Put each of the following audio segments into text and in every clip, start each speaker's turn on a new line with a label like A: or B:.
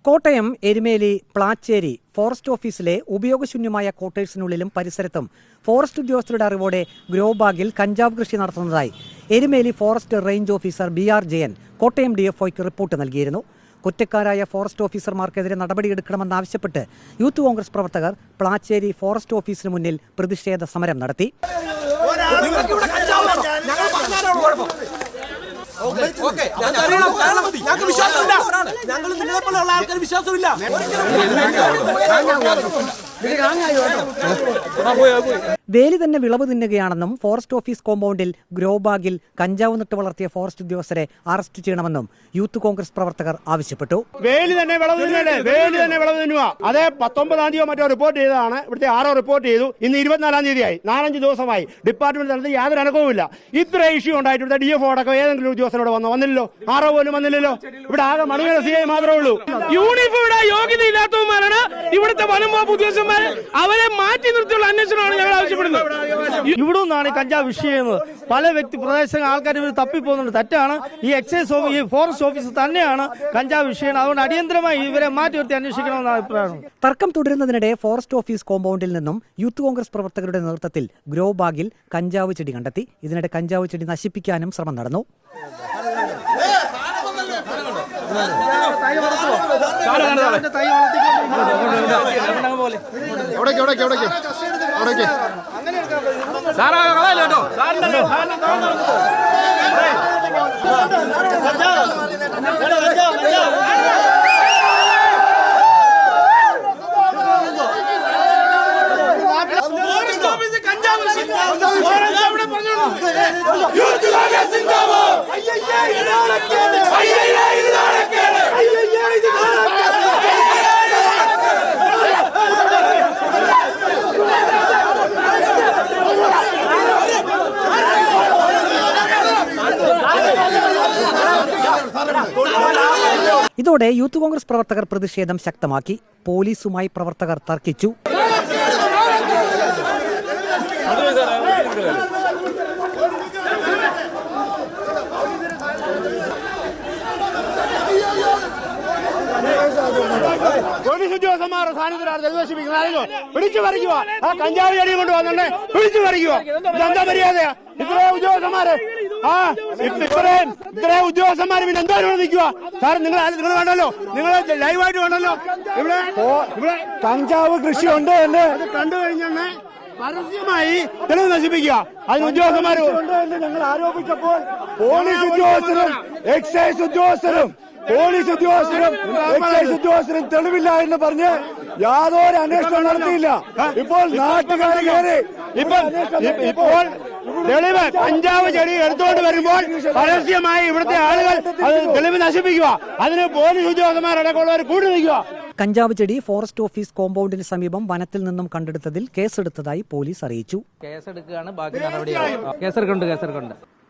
A: Kottayam Erumeli Plachery forest ഓഫീസിലെ ഉപയോഗശൂന്യമായ ക്വാർട്ടേഴ്സിനുള്ളിലും പരിസരത്തും ഫോറസ്റ്റ് ഉദ്യോഗസ്ഥരുടെ അറിവോടെ ഗ്രോ ബാഗിൽ കഞ്ചാവ് കൃഷി നടത്തുന്നതായി Erumeli forest range officer BR Jayan Kottayam DFOയ്ക്ക് റിപ്പോർട്ട് നൽകിയിരുന്നു. കുറ്റക്കാരായ ഫോറസ്റ്റ് ഓഫീസർമാർക്കെതിരെ നടപടിയെടുക്കണമെന്നാവശ്യപ്പെട്ട് യൂത്ത് കോൺഗ്രസ് പ്രവർത്തകർ പ്ലാച്ചേരി ഫോറസ്റ്റ് ഓഫീസിന് മുന്നിൽ പ്രതിഷേധ സമരം നടത്തി. വേലി തന്നെ വിളവ് തിന്നുകയാണെന്നും ഫോറസ്റ്റ് ഓഫീസ് കോമ്പൗണ്ടിൽ ഗ്രോ ബാഗിൽ കഞ്ചാവ് നട്ട് വളർത്തിയ ഫോറസ്റ്റ് ഉദ്യോഗസ്ഥരെ അറസ്റ്റ് ചെയ്യണമെന്നും യൂത്ത് കോൺഗ്രസ് പ്രവർത്തകർ ആവശ്യപ്പെട്ടു.
B: വേലി തന്നെ വിളവ് തിന്നുക. അതേ 19-ാം തീയതി മറ്റോ റിപ്പോർട്ട് ചെയ്തതാണ്. ഇവിടുത്തെ ആരോ റിപ്പോർട്ട് ചെയ്തു. ഇന്ന് 24-ാം തീയതിയായി. 4-5 ദിവസമായി ഡിപ്പാർട്ട്മെന്റ് തലത്തിൽ യാതൊരു അനക്കവുമില്ല. ഇത്ര ഇഷ്യൂ ഉണ്ടായിട്ട് ഇവിടുത്തെ DFO അടക്കം ഏതെങ്കിലും ഉദ്യോഗസ്ഥനോട് വന്നില്ലല്ലോ. ആരോ പോലും വന്നില്ലല്ലോ. ഇവിടെ ആകെ മണികര CI മാത്രമേ ഉള്ളൂ.
C: യൂണിഫോമിയുടെ യോഗ്യത ഇല്ലാത്തവന്മാരാണ് ഇവിടുത്തെ വനം വകുപ്പ് ഉദ്യോഗസ്ഥന്മാർ. അവരെ മാറ്റി നിർത്തിയുള്ള അന്വേഷണമാണ് ഞങ്ങൾ ആവശ്യപ്പെടുന്നത്.
D: ഇവിടെ നിന്നാണ് കഞ്ചാവ് വിഷയം ചെയ്യുന്നത്. പല വ്യക്തി പ്രദേശങ്ങൾ ആൾക്കാർ ഇവർ തപ്പിപ്പോകുന്നുണ്ട്. തെറ്റാണ്. ഈ ഈ ഫോറസ്റ്റ് ഓഫീസ് തന്നെയാണ് കഞ്ചാവ് വിഷയം. അതുകൊണ്ട് അടിയന്തരമായി ഇവരെ മാറ്റി നിർത്തി അന്വേഷിക്കണമെന്ന അഭിപ്രായമാണ്.
A: തർക്കം തുടരുന്നതിനിടെ ഫോറസ്റ്റ് ഓഫീസ് കോമ്പൗണ്ടിൽ നിന്നും യൂത്ത് കോൺഗ്രസ് പ്രവർത്തകരുടെ നേതൃത്വത്തിൽ ഗ്രോ ബാഗിൽ കഞ്ചാവ് ചെടി കണ്ടെത്തി. ഇതിനിടെ കഞ്ചാവ് ചെടി നശിപ്പിക്കാനും ശ്രമം നടന്നു. ഇതോടെ യൂത്ത് കോൺഗ്രസ് പ്രവർത്തകർ പ്രതിഷേധം ശക്തമാക്കി. പോലീസുമായി പ്രവർത്തകർ തർക്കിച്ചു.
B: പോലീസ് ഉദ്യോഗസ്ഥന്മാരുടെ സാന്നിധ്യത്തിലാണ് പിടിച്ചു പറിക്കുക. ആ കഞ്ചാവ് ചെടി കൊണ്ട് വന്നെ പിടിച്ചു പറിക്കുക. ഇതെന്താ മര്യാദയാ? ഇത്രയും ഉദ്യോഗസ്ഥന്മാര് ഇത്രയും ഉദ്യോഗസ്ഥന്മാര് പിന്നെ എന്താ ഇവിടെ നിൽക്കുക? സാർ നിങ്ങൾ വേണ്ടല്ലോ, നിങ്ങൾ ലൈവായിട്ട് വേണ്ടല്ലോ. ഇവിടെ കഞ്ചാവ് കൃഷി ഉണ്ട് എന്ന് കണ്ടു കഴിഞ്ഞാൽ പരസ്യമായി തെളിവ് നശിപ്പിക്കുക. അതിന് ഉദ്യോഗസ്ഥന്മാര് ഞങ്ങൾ ആരോപിച്ചപ്പോൾ പോലീസ് ഉദ്യോഗസ്ഥരും എക്സൈസ് ഉദ്യോഗസ്ഥരും തെളിവില്ല എന്ന് പറഞ്ഞ് യാതൊരു അന്വേഷണം നടത്തിയില്ല. ഇപ്പോൾ നാട്ടുകാർ കയറി ഇപ്പോൾ തെളിവ് കഞ്ചാവ് ചെടി എടുത്തുകൊണ്ട് വരുമ്പോൾ പരസ്യമായി ഇവിടുത്തെ ആളുകൾ തെളിവ് നശിപ്പിക്കുക. അതിന് പോലീസ് ഉദ്യോഗസ്ഥന്മാരടക്കമുള്ളവർ കൂടി നിൽക്കുക.
A: കഞ്ചാവ് ചെടി ഫോറസ്റ്റ് ഓഫീസ് കോമ്പൗണ്ടിന് സമീപം വനത്തിൽ നിന്നും കണ്ടെടുത്തതിൽ കേസെടുത്തതായി പോലീസ് അറിയിച്ചു.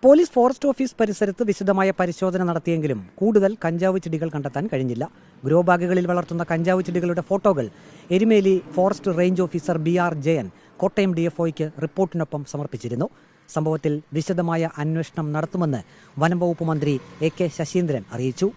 A: പോലീസ് ഫോറസ്റ്റ് ഓഫീസ് പരിസരത്ത് വിശദമായ പരിശോധന നടത്തിയെങ്കിലും കൂടുതൽ കഞ്ചാവ് ചെടികൾ കണ്ടെത്താൻ കഴിഞ്ഞില്ല. ഗ്രോ ബാഗുകളിൽ വളർത്തുന്ന കഞ്ചാവ് ചെടികളുടെ ഫോട്ടോകൾ Erumeli forest range officer BR Jayan Kottayam DFOയ്ക്ക് റിപ്പോർട്ടിനൊപ്പം സമർപ്പിച്ചിരുന്നു. സംഭവത്തിൽ വിശദമായ അന്വേഷണം നടത്തുമെന്ന് വനം വകുപ്പ് മന്ത്രി AK ശശീന്ദ്രൻ അറിയിച്ചു.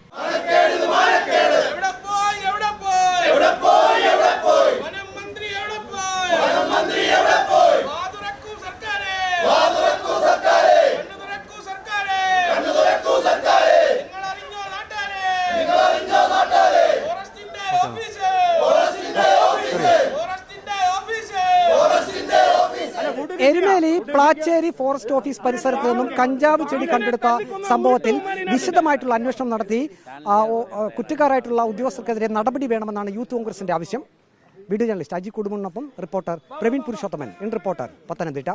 A: എരുമേലി പ്ലാച്ചേരി ഫോറസ്റ്റ് ഓഫീസ് പരിസരത്ത് നിന്നും കഞ്ചാവ് ചെടി കണ്ടെടുത്ത സംഭവത്തിൽ വിശദമായിട്ടുള്ള അന്വേഷണം നടത്തി കുറ്റക്കാരായിട്ടുള്ള ഉദ്യോഗസ്ഥർക്കെതിരെ നടപടി വേണമെന്നാണ് യൂത്ത് കോൺഗ്രസിന്റെ ആവശ്യം. വീഡിയോ ജേർണലിസ്റ്റ് അജി കുടുംബനൊപ്പം reporter Praveen Purushothaman, in reporter, Pathanamthitta.